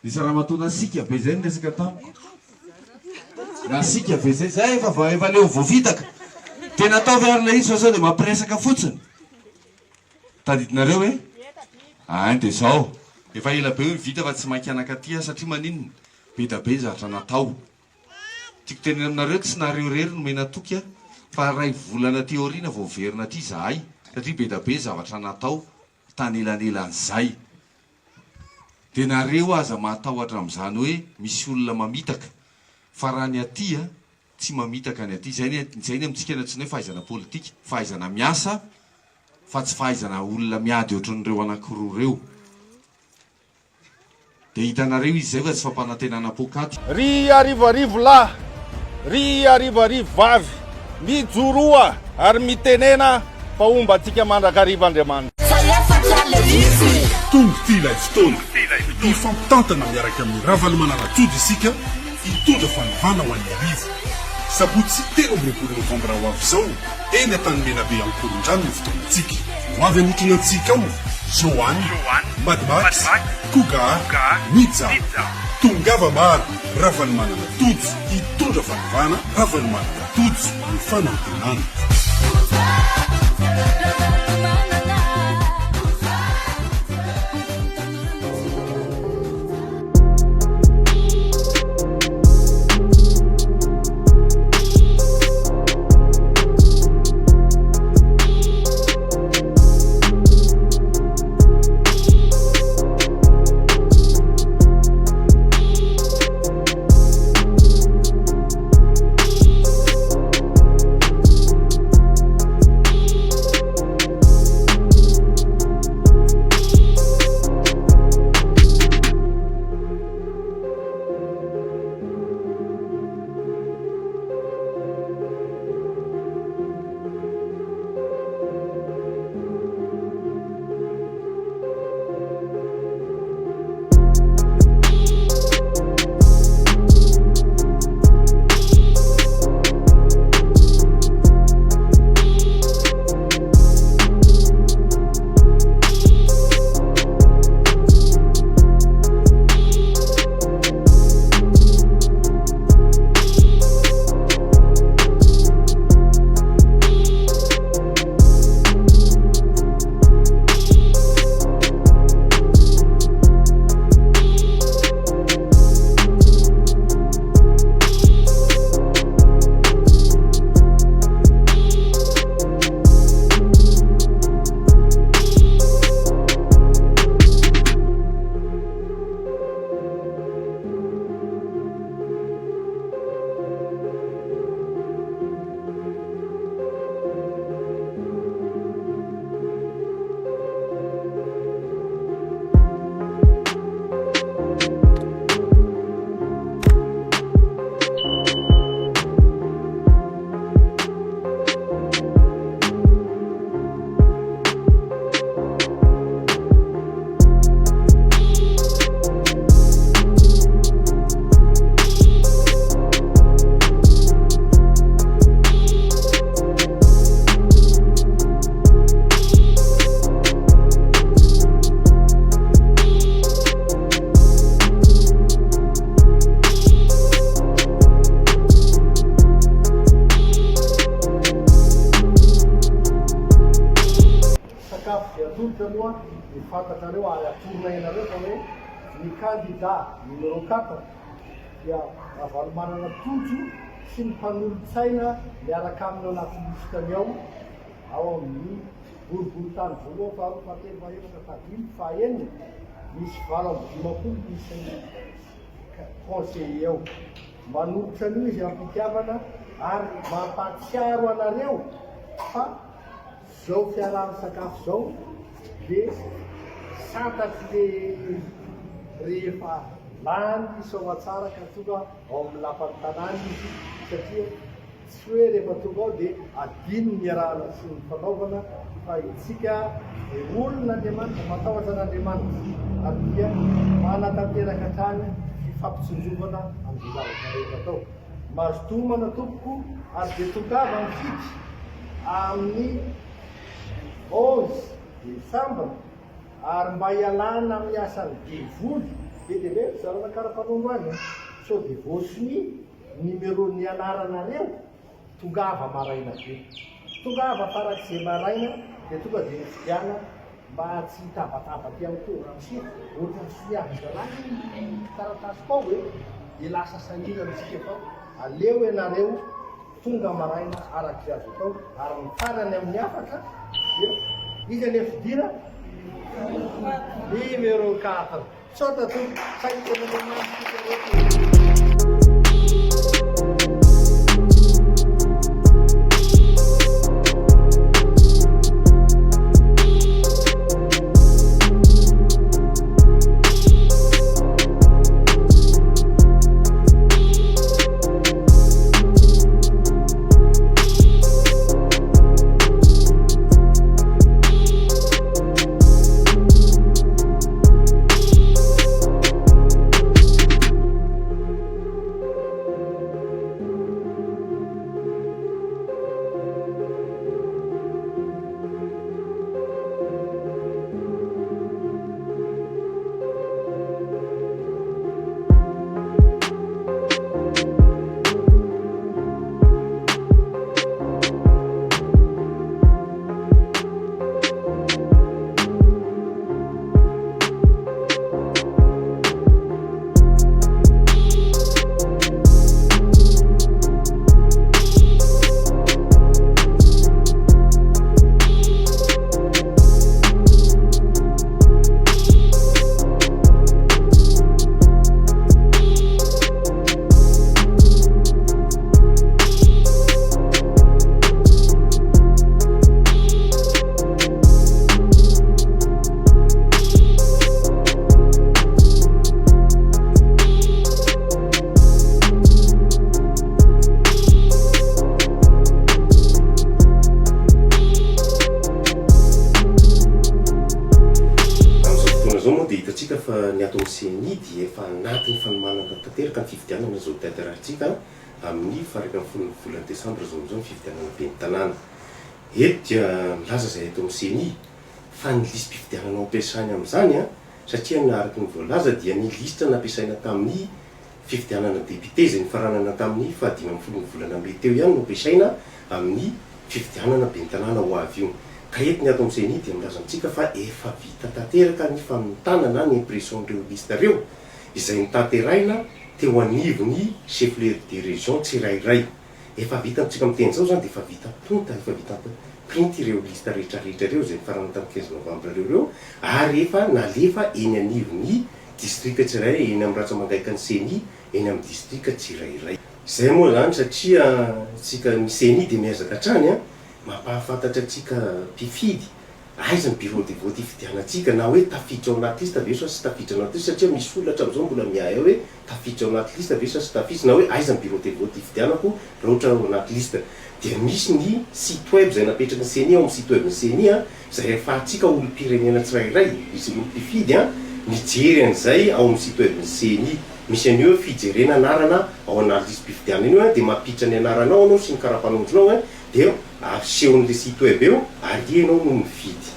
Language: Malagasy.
Nisy raha matona sika be zay resaka tamiko. Na sika be zay zay efa leo voavitaka. Tena ataovy ary ilay izy fa sao dia mampiresaka fotsiny. Tadidinareo hoe? De zao. Efa ela be hoe vita fa tsy mainky anakatia satria maninona? Be da be zavatra natao. Tiako teneny aminareo tsy nareo rery no mena toky fa ray volana ty aoriana vao verina ty zahay. Satria be da be zavatra natao tany elanelan'izay. Dia nareo aza matahotra amin'izany hoe misy olona mamitaka. Fa raha ny aty tsy mamitaka ny aty. Zay ny amintsika na tsy hoe fahaizana politika, fahaizana miasa, fa tsy fahaizana olona miady ohatran'ireo anankiroa reo. Dia hitanareo izy zay fa tsy fampanantenana pokaty. Ry arivarivo lahy, ry arivarivo vavy, mijoroa ary mitenena fa omba antsika mandrak'arivandriamanitra. Tongo ty ilay fotoana ifampitantana miaraka amin'ny Ravalomanana tody isika hitondra fanivana ho an'ny arivo. Sabotsy telo amby roapolo novambra ho avy izao eny an-tany menabe ankoron-drano ny fotoanantsika. Ho avy anotrona antsika ao Joany, Madimaty, Koga, Mitsa, tongava maro, Ravalomanana tody hitondra fanivana, Ravalomanana tody ny fanantenana. Fantatrareo ary atorona ianareo fa hoe ny candidat numéro 4 dia Ravalomanana Tojo sy ny mpanolontsaina miaraka aminy anaty lisitany ao amin'ny boriboritany voalohany faharoa fahatelo fahaefatra fahadimy fahaenina misy valo amby dimapolo misy conseiller ao. Manolotra an'io izy ampitiavana ary mampatsiaro anareo fa zao fiarahana sakafo zao dia santaky le rehefa lany isaoma tsara ka tonga ao amin'ny lapan'ny tanàny izy satria tsy hoe rehefa tonga ao dia adino ny arahana sy ny fanaovana fa itsika olon'Andriamanitra matahotra an'Andriamanitra ary dia manatanteraka hatrany fifampitsonjovana amin'ny zavatra rehetra atao. Mazotomana tompoko ary dia tongava mifidy amin'ny 11 Desambra ary mba hialana amin'ny asan'ny divoly Dia zarana karapanondroany so dia voasiny numéro-ny anaranareo tongava maraina be. Tongava farak'izay maraina dia tonga dia fidiana mba tsy hitabataba ty amin'ny torantsika ohatrany fiavizalany taratasy tao hoe dia lasa sangilana tsika fa aleo ianareo tonga maraina arak'izay azo atao ary ny farany amin'ny afatra dia izy any fidira numéro 4 sota to saitanamantsika dia efa anatin'ny fanomanana tanteraka ny fifidianana zao tanterahitsika amin'ny faraka amin'ny volana desambra zao amizao ny fifidianana be ny tanàna. Eto dia milaza zay eto amin'ny CNI fa ny listim-pifidianana ampiasainy amin'izany satria araka ny voalaza dia ny listra nampiasaina tamin'ny fifidianana député zay nifaranana tamin'ny 15 volana May teo ihany no ampiasaina amin'ny fifidianana be ny tanàna ho avy io. Ka eto ny ato amin'ny CNI dia milaza antsika fa efa vita tanteraka ny fanotanana ny impression'ireo lista reo izay nitanterahina teo anivon'ny chef-lieu de région tsirairay. Efa vita antsika miteny zao zany dia efa vita tonta, efa vita print ireo lista rehetrarehetra reo zay nifarana tamin'ny 15 novambra reo ary efa nalefa eny anivon'ny district tsirairay eny amin'ny ratsamagaika ny CNI eny amin'ny district tsirairay. Zay moa zany satria tsika ny CNI dia miazaka hatrany mampahafantatra atsika mpifidy aiza ny bureau de vote ifidianatsika na hoe tafiditra ao anaty lista ve sa sy tafiditra ao anaty lista satria misy olona hatramin'izao mbola miay hoe tafiditra ao anaty lista ve sa sy tafiditra na hoe aiza ny bureau de vote ifidianako raha ohatra ao anaty lista. Dia misy ny site web zay napetraka ny CNI ao amin'ny site web ny CNI zay ahafahantsika olom-pirenena tsirairay izy olom-pifidy mijery an'izay ao amin'ny site web ny CNI. Misy an'io fijerena anarana ao anaty listim-pifidianana io dia mampiditra ny anaranao anao sy ny karapanondronao dia asehon'le site web eo ary ianao no mifidy.